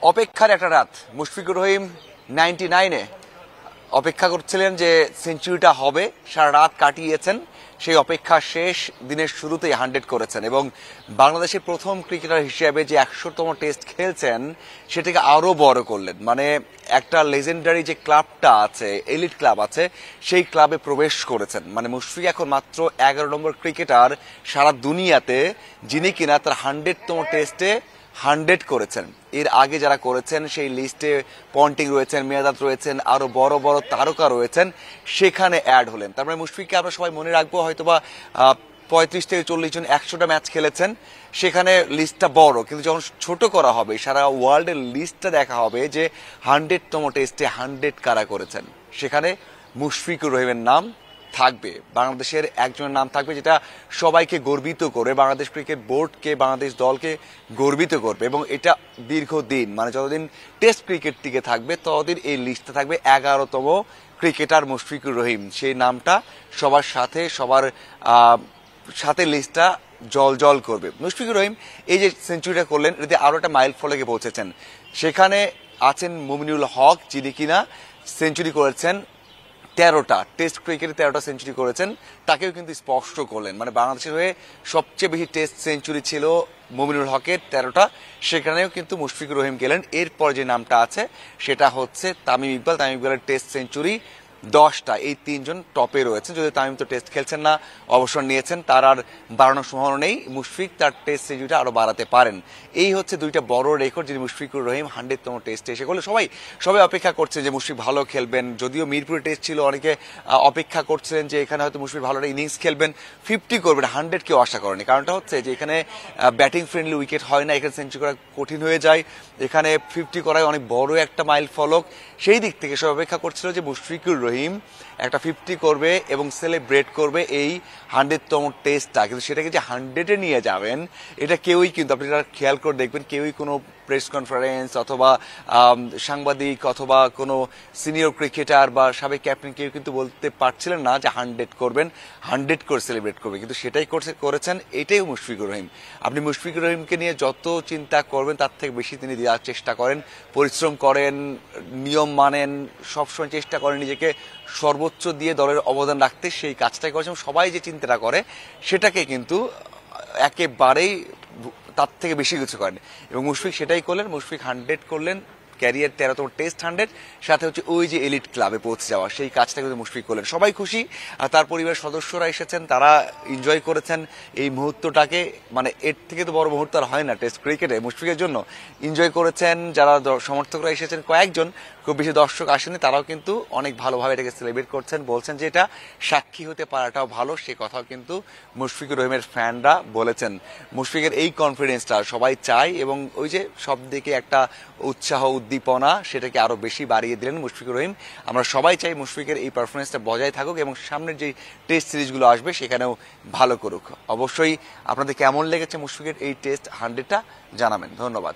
অপেক্ষার একটা রাত। মুশফিকুর রহিম 99-এ অপেক্ষা করছিলেন যে সেঞ্চুরিটা হবে, সারা রাত কাটিয়েছেন। সেই অপেক্ষা শেষ দিনের শুরুতেই 100 করেছেন এবং বাংলাদেশের প্রথম ক্রিকেটার হিসেবে যে 100তম টেস্ট খেলছেন সেটাকে আরো বড় করলেন। মানে একটা লেজেন্ডারি যে ক্লাবটা আছে, এলিট ক্লাব আছে, সেই ক্লাবে প্রবেশ করেছেন। মানে মুশফিক এখন মাত্র 11 নম্বর ক্রিকেটার সারা দুনিয়াতে যিনি কিনা তার 100তম টেস্টে 100 করেছেন। এর আগে যারা করেছেন সেই লিস্টে পন্টিং রয়েছেন, মিয়াদাদ রয়েছেন, আরো বড় বড় তারকা রয়েছেন, সেখানে অ্যাড হলেন। তার মানে মুশফিককে আমরা সবাই মনে রাখবো হয়তোবা 35 থেকে 40 জন 100টা ম্যাচ খেলেছেন, সেখানে লিস্টটা বড়। কিন্তু যখন ছোট করা হবে, সারা ওয়ার্ল্ডের লিস্টটা দেখা হবে যে 100তম টেস্টে 100 কারা করেছেন, সেখানে মুশফিকুর রহিমের নাম থাকবে, বাংলাদেশের একজনের নাম থাকবে, যেটা সবাইকে গর্বিত করবে, বাংলাদেশ ক্রিকেট বোর্ডকে, বাংলাদেশ দলকে গর্বিত করবে। এবং এটা দীর্ঘদিন, মানে যতদিন টেস্ট ক্রিকেট টিকে থাকবে ততদিন এই লিস্টে থাকবে 11তম ক্রিকেটার মুশফিকুর রহিম। সেই নামটা সবার সাথে লিস্টটা জল জল করবে। মুশফিকুর রহিম এই যে সেঞ্চুরিটা করলেন, এতে আরো একটা মাইল ফলকে পৌঁছেছেন। সেখানে আছেন মুমিনুল হক, যিনি কিনা সেঞ্চুরি করেছেন 13টা, টেস্ট ক্রিকেটে 13টা সেঞ্চুরি করেছেন, তাকেও কিন্তু স্পষ্ট করলেন। মানে বাংলাদেশের হয়ে সবচেয়ে বেশি টেস্ট সেঞ্চুরি ছিল মুমিনুল হকের 13টা, সেখানেও কিন্তু মুশফিকুর রহিম গেলেন। এরপর যে নামটা আছে সেটা হচ্ছে তামিম ইকবালের টেস্ট সেঞ্চুরি 10টা। এই তিনজন টপে রয়েছেন। যদি তামিম তো টেস্ট খেলছেন না, অবসর নিয়েছেন, তার আর বাড়ানোর সম্ভাবনা নেই। মুশফিক তার টেস্ট সেঞ্চুরিটা আরো বাড়াতে পারেন। এই হচ্ছে দুইটা বড় রেকর্ড যিনি মুশফিকুর রহিম 100তম টেস্টে এসে করলে। সবাই অপেক্ষা করছেন যে মুশফিক ভালো খেলবেন। যদিও মিরপুরে টেস্ট ছিল, অনেকে অপেক্ষা করছিলেন যে এখানে হয়তো মুশফিক ভালো একটা ইনিংস খেলবেন, 50 করবেন, 100 কেউ আশা করেনি। কারণটা হচ্ছে যে এখানে ব্যাটিং ফ্রেন্ডলি উইকেট হয় না, এখানে সেঞ্চুরি করা কঠিন হয়ে যায়, এখানে 50 করায় অনেক বড় একটা মাইল ফলক। সেই দিক থেকে সব অপেক্ষা করছিল যে মুশফিকুর রহিম একটা 50 করবে এবং সেলিব্রেট করবে এই 100তম টেস্টটা। কিন্তু সেটাকে যে 100-এ নিয়ে যাবেন, এটা কেউই, কিন্তু আপনি খেয়াল করে দেখবেন, কেউই কোনো প্রেস কনফারেন্স অথবা সাংবাদিক অথবা কোনো সিনিয়র ক্রিকেটার বা সাবেক ক্যাপ্টেন কেউ কিন্তু বলতে পারছিলেন না যে 100 করবেন, 100 করে সেলিব্রেট করবে। কিন্তু সেটাই করেছেন, এটাই মুশফিকুর রহিম। আপনি মুশফিকুর রহিমকে নিয়ে যত চিন্তা করবেন তার থেকে বেশি তিনি দেওয়ার চেষ্টা করেন, পরিশ্রম করেন, নিয়ম মানেন, সবসময় চেষ্টা করেন নিজেকে সর্বোচ্চ দিয়ে দলের অবদান রাখতে। সেই কাজটাই করেছেন। সবাই যে চিন্তাটা করে সেটাকে কিন্তু একেবারেই তার থেকে বেশি কিছু করেন এবং মুশফিক সেটাই করলেন। মুশফিক 100 করলেন, ক্যারিয়ার 13তম টেস্ট 100, সাথে হচ্ছে ওই যে এলিট ক্লাবে পৌঁছে যাওয়া, সেই কাজটা কিন্তু মুশফিক করলেন। সবাই খুশি, আর তার পরিবারের সদস্যরা এসেছেন, তারা এনজয় করেছেন এই মুহূর্তটাকে। মানে এর থেকে তো বড় মুহূর্ত আর হয় না টেস্ট ক্রিকেটে। মুশফিকের জন্য এনজয় করেছেন যারা সমর্থকরা এসেছেন, কয়েকজন, খুব বেশি দর্শক আসেনি, তারাও কিন্তু অনেক ভালোভাবে এটাকে সেলিব্রেট করছেন, বলছেন যে এটা সাক্ষী হতে পারাটাও ভালো। সে কথাও কিন্তু মুশফিকুর রহিমের ফ্যানরা বলেছেন। মুশফিকের এই কনফিডেন্সটা সবাই চায় এবং ওই যে সব দিকে একটা উৎসাহ, উদ্দীপনা, সেটাকে আরো বেশি বাড়িয়ে দিলেন মুশফিকুর রহিম। আমরা সবাই চাই মুশফিকের এই পারফরমেন্সটা বজায় থাকুক এবং সামনের যে টেস্ট সিরিজগুলো আসবে সেখানেও ভালো করুক। অবশ্যই আপনাদের কেমন লেগেছে মুশফিকের এই টেস্ট 100টা জানাবেন। ধন্যবাদ।